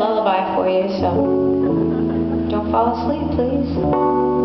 lullaby for you, so don't fall asleep, please.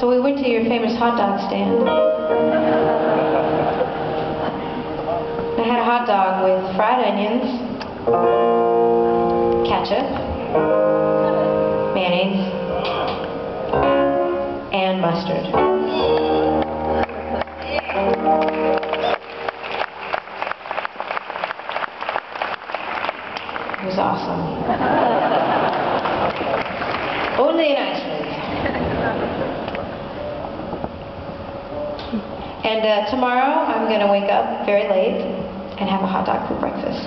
So we went to your famous hot dog stand. I had a hot dog with fried onions, ketchup, mayonnaise, and mustard. It was awesome. Only in Iceland. And tomorrow I'm going to wake up very late and have a hot dog for breakfast.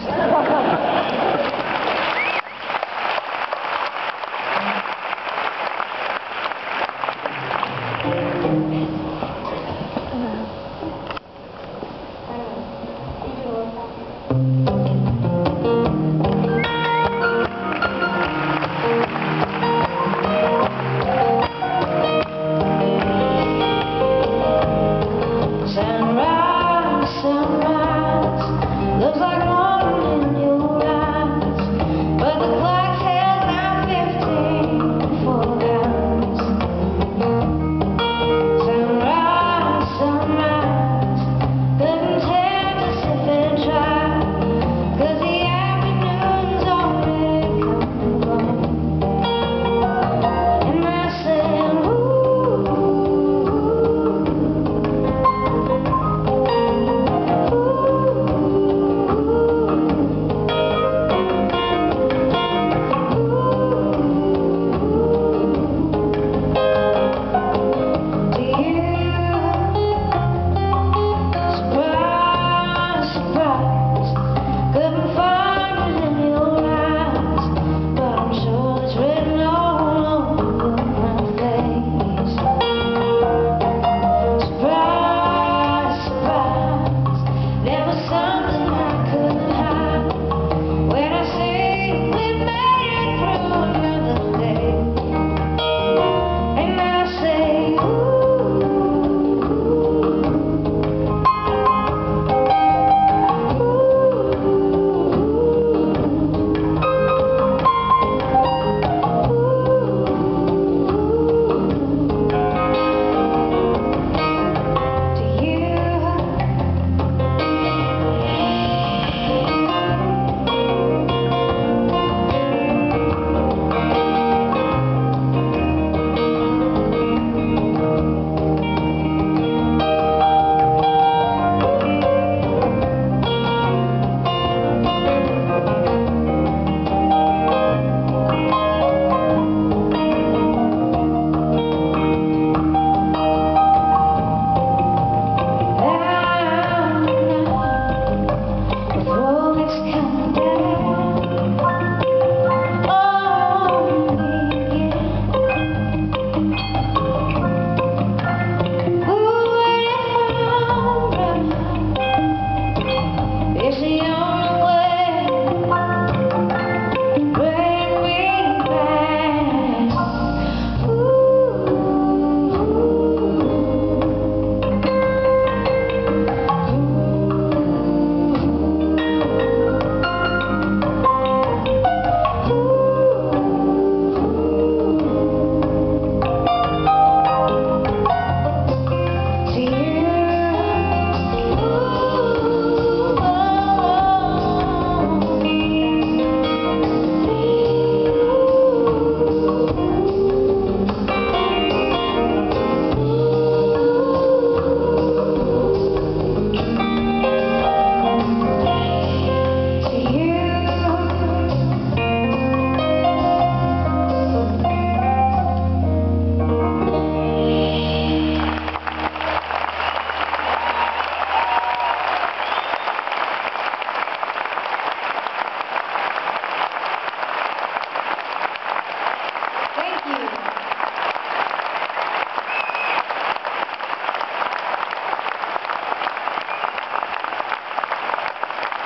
Looks like morning in your eyes, but the clock tells now 15 for hours. Sunrise, sunrise, couldn't tell us if they tried, 'cause the afternoon's already come and gone. And I said,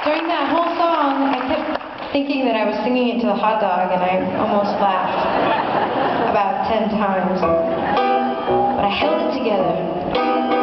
during that whole song, I kept thinking that I was singing it to the hot dog, and I almost laughed about 10 times. But I held it together.